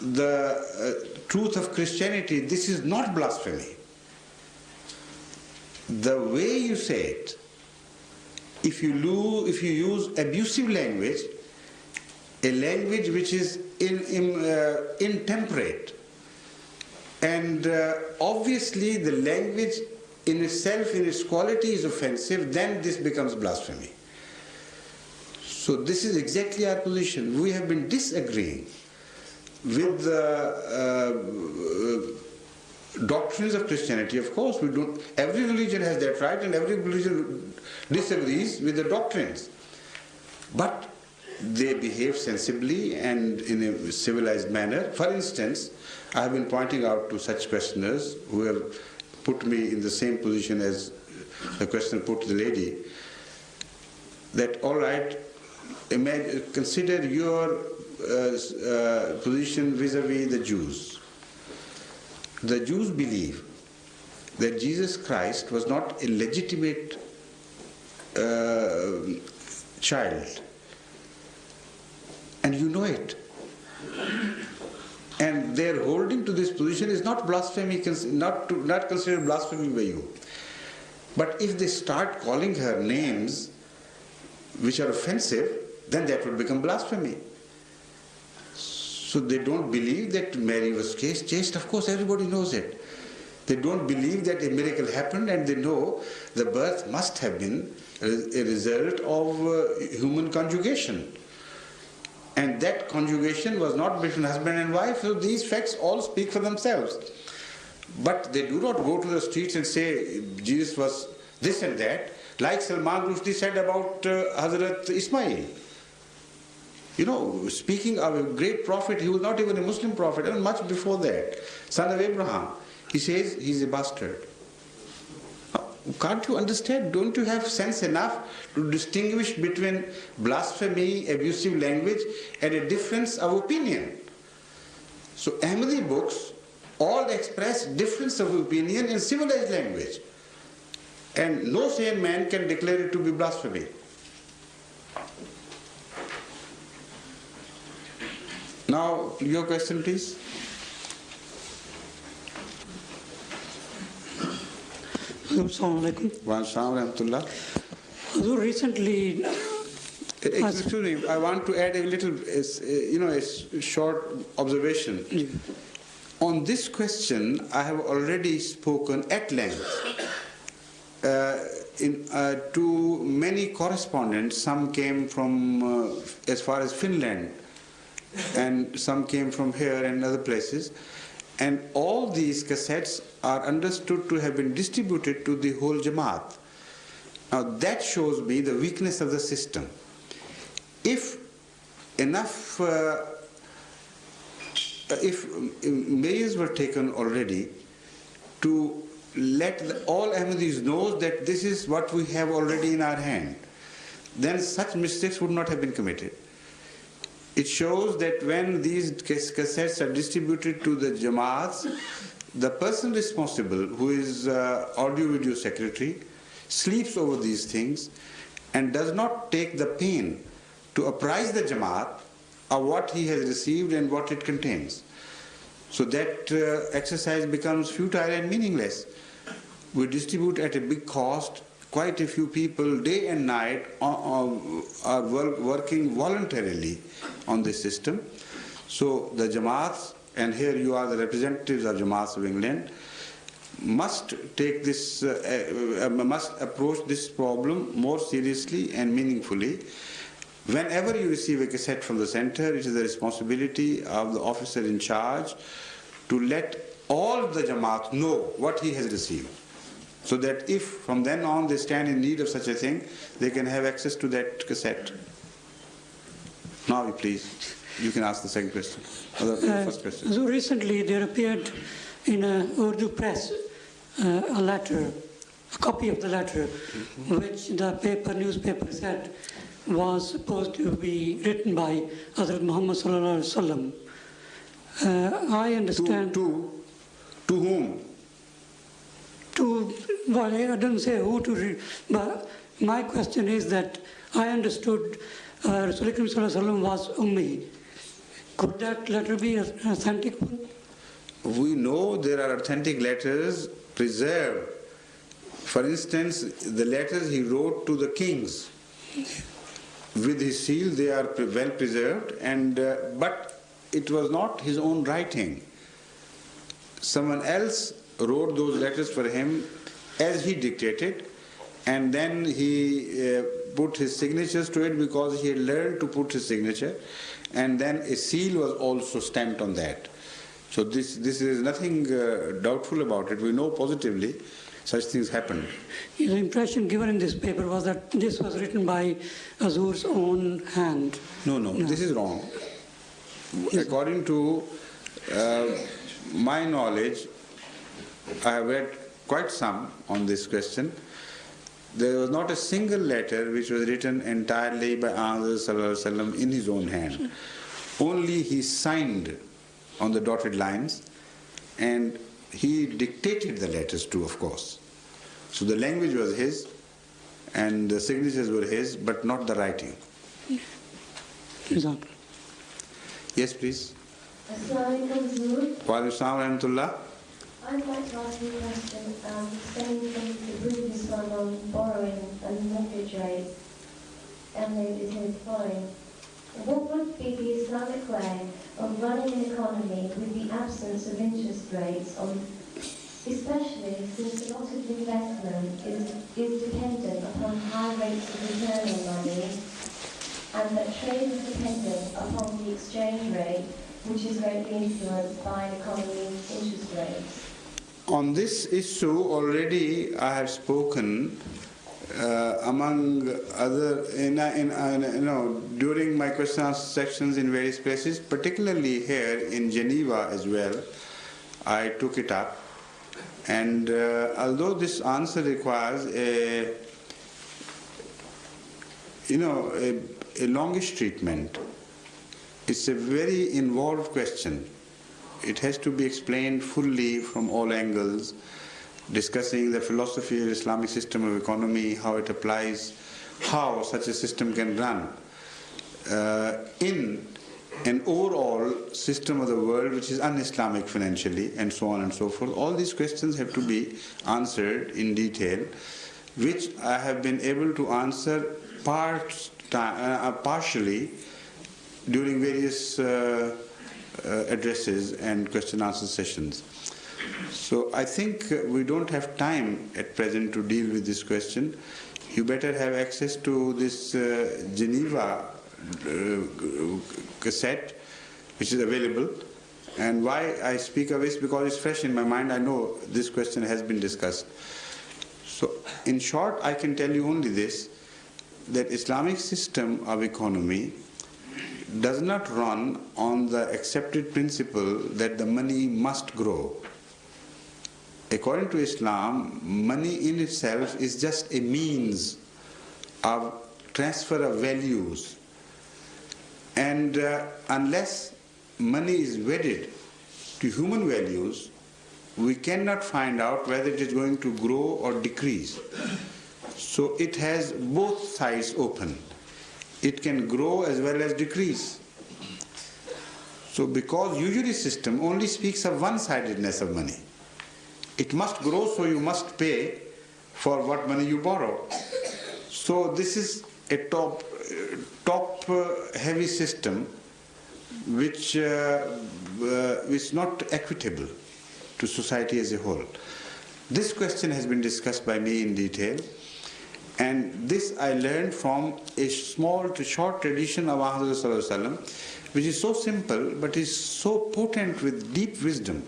the truth of Christianity, this is not blasphemy. The way you say it, if you use abusive language, a language which is intemperate, and obviously the language in itself, in its quality, is offensive, then this becomes blasphemy. So this is exactly our position. We have been disagreeing with the doctrines of Christianity. Of course, we don't. Every religion has that right, and every religion disagrees with the doctrines. But they behave sensibly and in a civilized manner. For instance, I have been pointing out to such questioners who have put me in the same position as the questioner put to the lady, that all right, consider your position vis-a-vis the Jews. The Jews believe that Jesus Christ was not a legitimate child, and you know it. And their holding to this position is not blasphemy, not considered blasphemy by you. But if they start calling her names which are offensive, then that would become blasphemy. So they don't believe that Mary was chaste. Of course, everybody knows it. They don't believe that a miracle happened, and they know the birth must have been a result of human conjugation. And that conjugation was not between husband and wife, so these facts all speak for themselves. But they do not go to the streets and say Jesus was this and that, like Salman Rushdie said about Hazrat Ismail. You know, speaking of a great prophet, he was not even a Muslim prophet, and much before that, son of Abraham. He says he's a bastard. Can't you understand? Don't you have sense enough to distinguish between blasphemy, abusive language, and a difference of opinion? So Ahmadi books all express difference of opinion in civilized language, and no sane man can declare it to be blasphemy. Now, your question, please. Assalamu alaikum. Wa alaikum rahmatullah. Recently, excuse me, I want to add a little, a short observation. Yeah. On this question, I have already spoken at length to many correspondents. Some came from as far as Finland, and some came from here and other places. And all these cassettes are understood to have been distributed to the whole Jamaat. Now that shows me the weakness of the system. If enough, if measures were taken already to let all Ahmadis know that this is what we have already in our hand, then such mistakes would not have been committed. It shows that when these cassettes are distributed to the Jamaats, the person responsible, who is audio-video secretary, sleeps over these things and does not take the pain to apprise the Jamaat of what he has received and what it contains. So that exercise becomes futile and meaningless. We distribute at a big cost. Quite a few people, day and night, are working voluntarily on this system. So the Jamaats, and here you are the representatives of Jamaats of England, must take this, must approach this problem more seriously and meaningfully. Whenever you receive a cassette from the center, it is the responsibility of the officer in charge to let all the Jamaat know what he has received, so that if from then on they stand in need of such a thing, they can have access to that cassette. Now, please, you can ask the second question, or the first question. So recently there appeared in a Urdu press a letter, a copy of the letter, which the newspaper said was supposed to be written by Hazrat Muhammad sallallahu alaihi wasallam. I understand. To whom? Well, I don't say who to read, but my question is that I understood Rasul Sallallahu Alaihi Wasallam was Ummi. Could that letter be an authentic one? We know there are authentic letters preserved. For instance, the letters he wrote to the kings with his seal, they are well preserved, and but it was not his own writing. Someone else wrote those letters for him as he dictated, and then he put his signatures to it because he had learned to put his signature, and then a seal was also stamped on that. So this is nothing doubtful about it. We know positively such things happened. The impression given in this paper was that this was written by Azur's own hand. No, this is wrong. According to my knowledge, I have read quite some on this question. There was not a single letter which was written entirely by Azur in his own hand. Only he signed on the dotted lines, and he dictated the letters too, of course. So the language was his and the signatures were his, but not the writing. Exactly. Yes, please. Assalamu alaikum. Wa alaikum salam wa rahmatullah. I'd like to ask you a question, stemming from the previous one on borrowing and mortgage rates, and it is in the following. What would be the Islamic way of running an economy with the absence of interest rates on, especially since a lot of investment is dependent upon high rates of return on money, and that trade is dependent upon the exchange rate, which is greatly influenced by an economy's interest rates? On this issue already I have spoken among other, during my question and answer sections in various places, particularly here in Geneva as well, I took it up. And although this answer requires a longish treatment, it's a very involved question. It has to be explained fully from all angles, discussing the philosophy of Islamic system of economy, how it applies, how such a system can run in an overall system of the world which is un-Islamic financially, and so on and so forth. All these questions have to be answered in detail, which I have been able to answer partially during various addresses and question answer sessions. So I think we don't have time at present to deal with this question. You better have access to this Geneva cassette, which is available. And why I speak of it, because it's fresh in my mind. I know this question has been discussed. So in short, I can tell you only this, that Islamic system of economy does not run on the accepted principle that the money must grow. According to Islam, money in itself is just a means of transfer of values. And unless money is wedded to human values, we cannot find out whether it is going to grow or decrease. So it has both sides open. It can grow as well as decrease. So because usury system only speaks of one-sidedness of money. It must grow, so you must pay for what money you borrow. So this is a top heavy system which is not equitable to society as a whole. This question has been discussed by me in detail, and this I learned from a small to short tradition of Ahmad, which is so simple but is so potent with deep wisdom.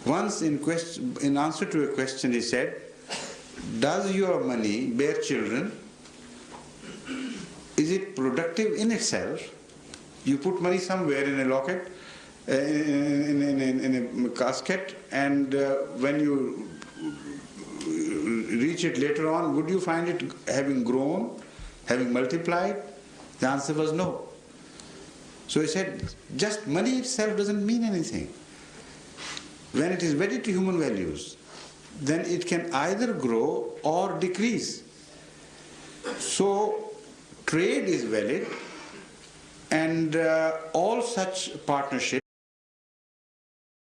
Once in answer to a question he said, does your money bear children? Is it productive in itself? You put money somewhere in a locket, in a casket, and when you reach it later on, would you find it having grown, having multiplied? The answer was no. So he said, just money itself doesn't mean anything. When it is wedded to human values, then it can either grow or decrease. So trade is valid, And all such partnerships